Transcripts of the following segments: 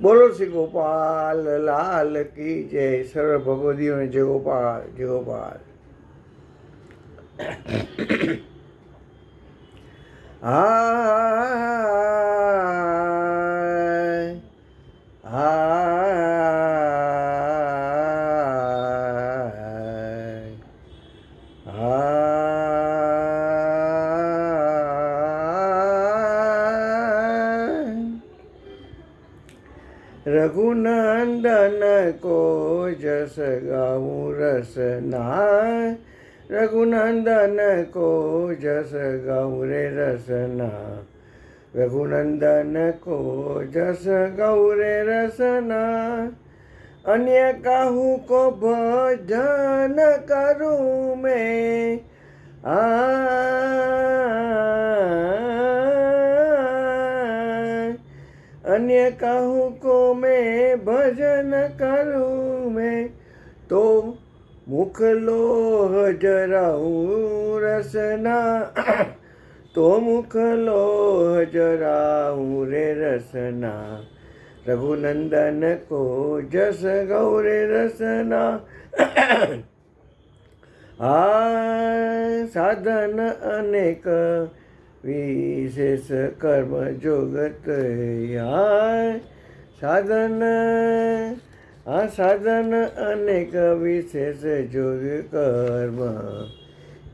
બોલો શ્રી ગોપાલ લાલ કી જય. સર્વ ભગવદીઓને જય ગોપાલ, જય ગોપાલ. रघुनंदन को जस गाऊं रसना, रघुनंदन को जस गाऊं रे रसना, रघुनंदन को जस गाऊं रे रसना, अन्य काहू को भजन करूं मैं अन्य कहूँ को मैं भजन करूँ मैं, तो मुख लोह जराऊं रसना, तो मुख लोह जराऊं रे रसना, रघुनंदन को जस गौरे रसना। साधन अनेक विशेष कर्म जोगत साधन अनेक विशेष जोग कर्म,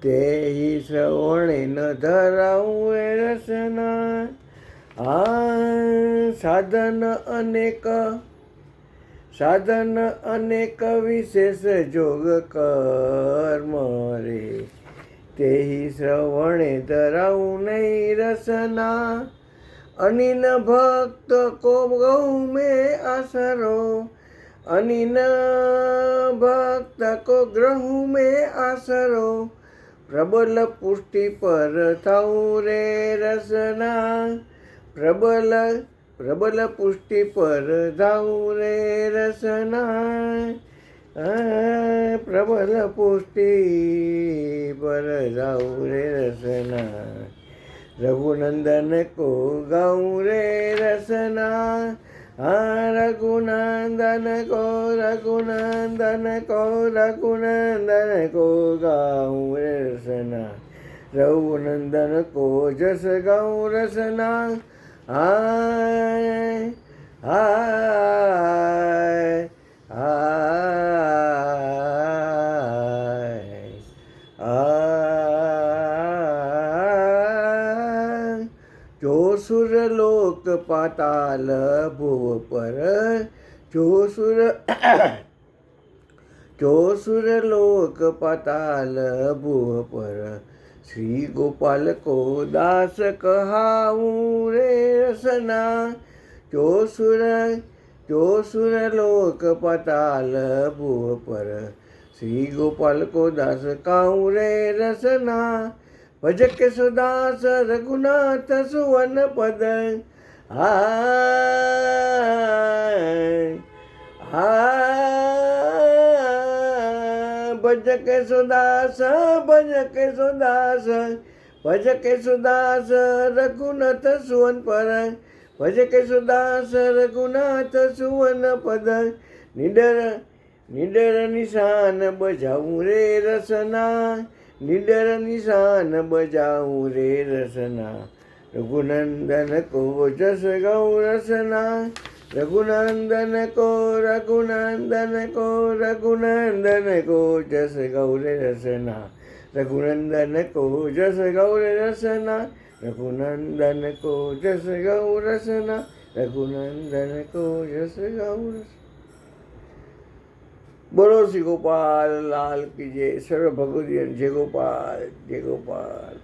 ते ही श्रवणे न धराऊं रसना। साधन अनेक विशेष जोग कर्म रे, ते ही श्रवणे धराऊं नहीं रसना। अनिन भक्त को गहूँ में आसरो, अनिन भक्त को ग्रहू में आसरो, प्रबल पुष्टि पर थाऊं रे रसना, प्रबल पुष्टि पर थाऊं रे रसना, प्रबल पुष्टि पर जाऊं रे रसना, रघुनंदन को गाऊं रे रसना। रघुनंदन को गाऊं रे रसना, रघुनंदन को जस गाऊं रसना। जो सुर लोक पाताल भुव पर, जो सुर लोक पाताल भुव पर, श्री गोपाल को दास कहाऊं रे रसना। जो सुर लोक पाताल भुव पर, श्री गोपाल को दास कहाऊं रे रसना। भज केशवदास रघुनाथ सुवन पद, भज केशवदास रघुनाथ सुवन पर, भज केशवदास रघुनाथ सुवन पद। निडर निशान बजाऊं रे रसना, निडर निशान बजाऊं रे रसना, रघुनंदन को जस गाऊं रसना। रघुनंदन को जस गाऊं रे रसना, रघुनंदन को जस गाऊं रे रसना, रघुनंदन को जस गाऊं रसना, रघुनंदन को जस गाऊं रसना। बोलो श्री गोपाल लाल की जय. सर्व भगवती जय गोपाल, जय गोपाल.